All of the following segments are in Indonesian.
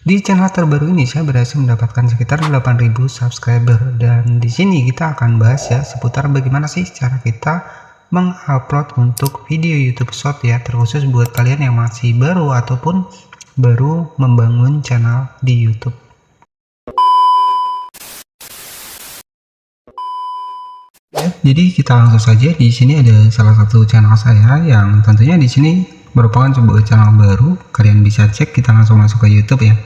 Di channel terbaru ini saya berhasil mendapatkan sekitar 8.000 subscriber, dan di sini kita akan bahas ya seputar bagaimana sih cara kita mengupload untuk video YouTube Short ya, terkhusus buat kalian yang masih baru ataupun baru membangun channel di YouTube. Ya, jadi kita langsung saja. Di sini ada salah satu channel saya yang tentunya di sini merupakan sebuah channel baru. Kalian bisa cek, kita langsung masuk ke YouTube ya.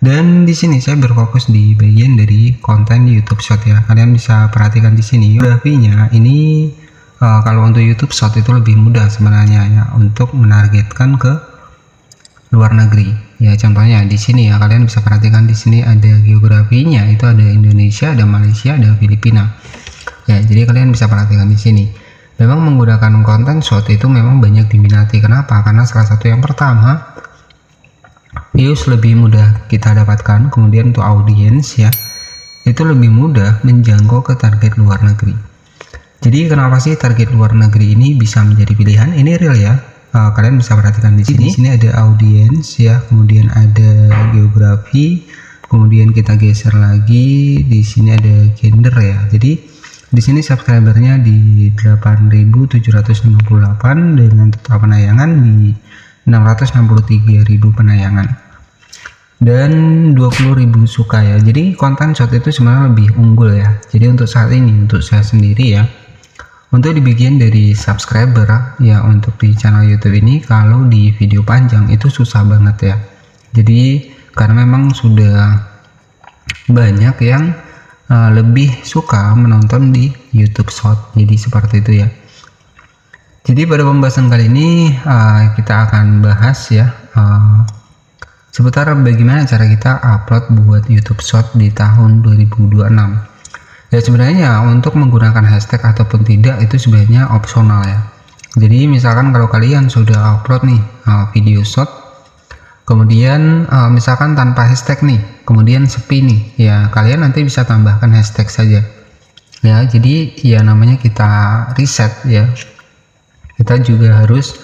Dan di sini saya berfokus di bagian dari konten YouTube Short ya. Kalian bisa perhatikan di sini grafiknya ini kalau untuk YouTube Short itu lebih mudah sebenarnya ya untuk menargetkan ke luar negeri. Ya contohnya di sini ya, kalian bisa perhatikan di sini ada geografinya, itu ada Indonesia, ada Malaysia, ada Filipina. Ya, jadi kalian bisa perhatikan di sini. Memang menggunakan konten short itu memang banyak diminati. Kenapa? Karena salah satu yang pertama, views lebih mudah kita dapatkan, kemudian untuk audiens ya itu lebih mudah menjangkau ke target luar negeri. Jadi kenapa sih target luar negeri ini bisa menjadi pilihan? Ini real ya. Kalian bisa perhatikan di sini. Di sini ada audiens ya, kemudian ada geografi, kemudian kita geser lagi di sini ada gender ya. Jadi di sini subscribernya di 8.758 dengan total penayangan di 663.000 penayangan dan 20.000 suka ya. Jadi konten short itu sebenarnya lebih unggul ya. Jadi untuk saat ini, untuk saya sendiri ya, untuk di bagian dari subscriber ya, untuk di channel YouTube ini kalau di video panjang itu susah banget ya. Jadi karena memang sudah banyak yang lebih suka menonton di YouTube Short, jadi seperti itu ya. Jadi pada pembahasan kali ini kita akan bahas ya seputar bagaimana cara kita upload buat YouTube Short di tahun 2026. Ya sebenarnya untuk menggunakan hashtag ataupun tidak itu sebenarnya opsional ya. Jadi misalkan kalau kalian sudah upload nih video short, kemudian misalkan tanpa hashtag nih, kemudian sepi nih ya, kalian nanti bisa tambahkan hashtag saja ya. Jadi ya namanya kita riset ya, kita juga harus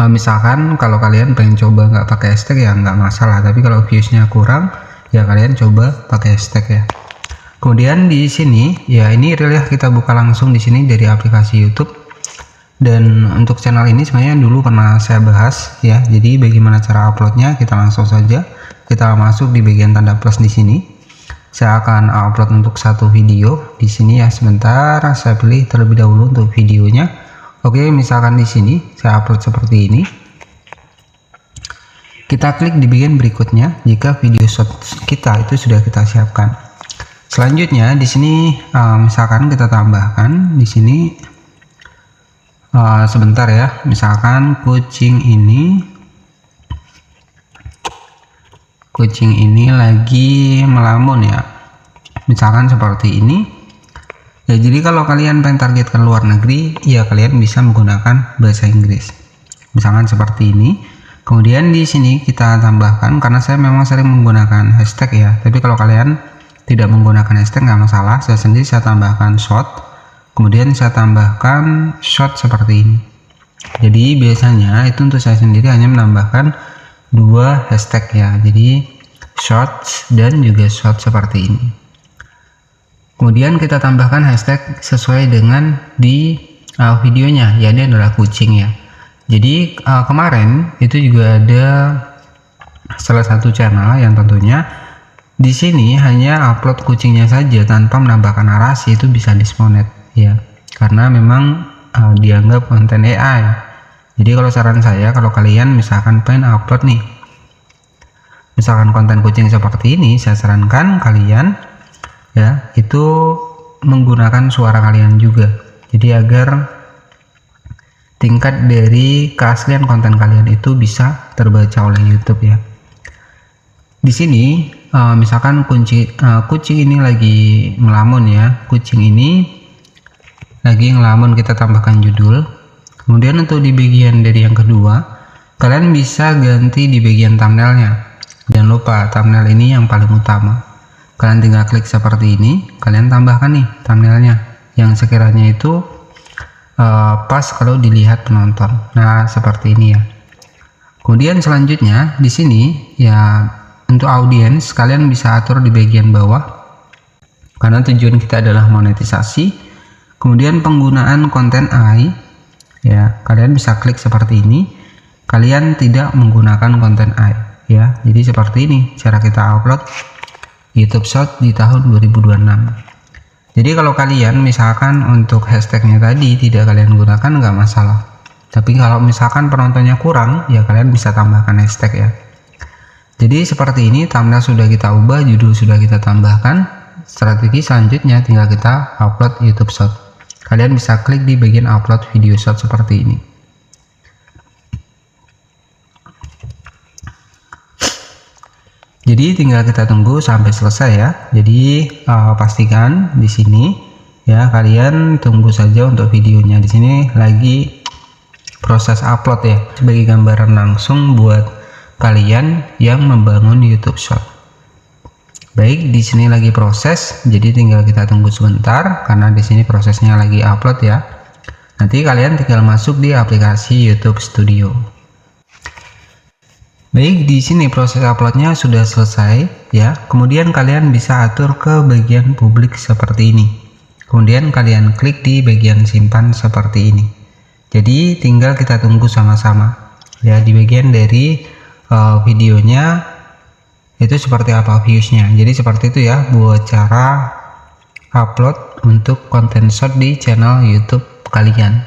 misalkan kalau kalian pengen coba nggak pakai hashtag ya nggak masalah, tapi kalau viewsnya kurang ya kalian coba pakai hashtag ya. Kemudian di sini ya, ini real ya, kita buka langsung di sini dari aplikasi YouTube. Dan untuk channel ini sebenarnya dulu pernah saya bahas ya. Jadi bagaimana cara uploadnya, kita langsung saja kita masuk di bagian tanda plus di sini. Saya akan upload untuk satu video di sini ya. Sebentar, saya pilih terlebih dahulu untuk videonya. Oke, misalkan di sini saya upload seperti ini. Kita klik di bagian berikutnya jika video short kita itu sudah kita siapkan. Selanjutnya di sini misalkan kita tambahkan di sini sebentar ya, misalkan kucing ini lagi melamun ya, misalkan seperti ini ya. Jadi kalau kalian pengen targetkan luar negeri ya, kalian bisa menggunakan bahasa Inggris misalkan seperti ini. Kemudian di sini kita tambahkan, karena saya memang sering menggunakan hashtag ya, tapi kalau kalian tidak menggunakan hashtag nggak masalah. Saya sendiri saya tambahkan short, kemudian saya tambahkan short seperti ini. Jadi biasanya itu untuk saya sendiri hanya menambahkan 2 hashtag ya, jadi short dan juga short seperti ini. Kemudian kita tambahkan hashtag sesuai dengan di videonya ya, ini adalah kucing ya. Jadi kemarin itu juga ada salah satu channel yang tentunya di sini hanya upload kucingnya saja tanpa menambahkan narasi, itu bisa dismonet ya, karena memang dianggap konten AI. Jadi kalau saran saya, kalau kalian misalkan pengen upload nih misalkan konten kucing seperti ini, saya sarankan kalian ya itu menggunakan suara kalian juga, jadi agar tingkat dari keaslian konten kalian itu bisa terbaca oleh YouTube ya. Di sini misalkan kucing ini lagi melamun ya, kucing ini lagi ngelamun, kita tambahkan judul. Kemudian untuk di bagian dari yang kedua, kalian bisa ganti di bagian thumbnailnya. Jangan lupa thumbnail ini yang paling utama. Kalian tinggal klik seperti ini, kalian tambahkan nih thumbnailnya yang sekiranya itu pas kalau dilihat penonton. Nah seperti ini ya. Kemudian selanjutnya di sini ya untuk audiens kalian bisa atur di bagian bawah, karena tujuan kita adalah monetisasi. Kemudian penggunaan konten AI, ya kalian bisa klik seperti ini. Kalian tidak menggunakan konten AI, ya. Jadi seperti ini cara kita upload YouTube Short di tahun 2026. Jadi kalau kalian misalkan untuk hashtagnya tadi tidak kalian gunakan, nggak masalah. Tapi kalau misalkan penontonnya kurang, ya kalian bisa tambahkan hashtag ya. Jadi seperti ini, thumbnail sudah kita ubah, judul sudah kita tambahkan. Strategi selanjutnya tinggal kita upload YouTube Short. Kalian bisa klik di bagian upload video short seperti ini. Jadi tinggal kita tunggu sampai selesai ya. Jadi pastikan di sini ya, kalian tunggu saja untuk videonya. Di sini lagi proses upload ya, sebagai gambaran langsung buat kalian yang membangun YouTube Short. Baik, di sini lagi proses, jadi tinggal kita tunggu sebentar karena di sini prosesnya lagi upload ya. Nanti kalian tinggal masuk di aplikasi YouTube Studio. Baik, di sini proses uploadnya sudah selesai ya. Kemudian kalian bisa atur ke bagian publik seperti ini. Kemudian kalian klik di bagian simpan seperti ini. Jadi tinggal kita tunggu sama-sama ya, di bagian dari videonya itu seperti apa viewsnya. Jadi seperti itu ya buat cara upload untuk konten short di channel YouTube kalian.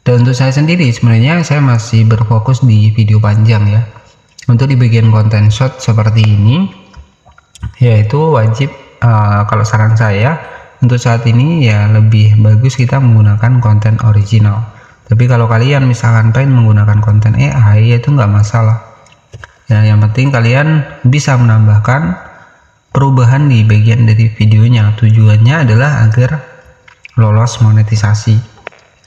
Dan untuk saya sendiri sebenarnya saya masih berfokus di video panjang ya. Untuk di bagian konten short seperti ini, yaitu wajib kalau saran saya untuk saat ini ya lebih bagus kita menggunakan konten original. Tapi kalau kalian misalkan pengen menggunakan konten AI, itu nggak masalah. Ya, yang penting kalian bisa menambahkan perubahan di bagian dari videonya. Tujuannya adalah agar lolos monetisasi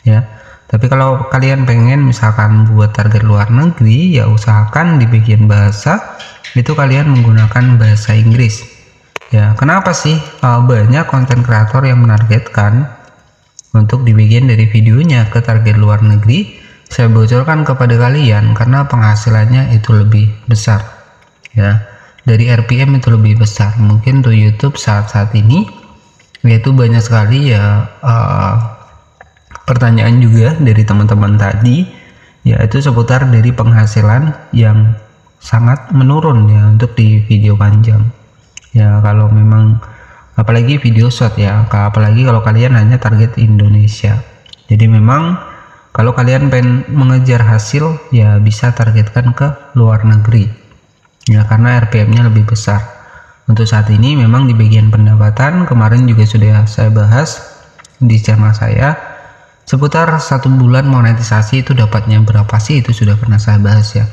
ya. Tapi kalau kalian pengen misalkan buat target luar negeri, ya usahakan di bagian bahasa itu kalian menggunakan bahasa Inggris ya. Kenapa sih banyak konten kreator yang menargetkan untuk di bagian dari videonya ke target luar negeri? Saya bocorkan kepada kalian karena penghasilannya itu lebih besar ya, dari RPM itu lebih besar. Mungkin untuk YouTube saat ini yaitu banyak sekali ya pertanyaan juga dari teman-teman tadi, yaitu seputar dari penghasilan yang sangat menurun ya untuk di video panjang ya. Kalau memang apalagi video short ya, apalagi kalau kalian hanya target Indonesia. Jadi memang kalau kalian pengen mengejar hasil ya bisa targetkan ke luar negeri ya, karena RPM-nya lebih besar. Untuk saat ini memang di bagian pendapatan kemarin juga sudah saya bahas di channel saya seputar 1 bulan monetisasi itu dapatnya berapa sih, itu sudah pernah saya bahas ya.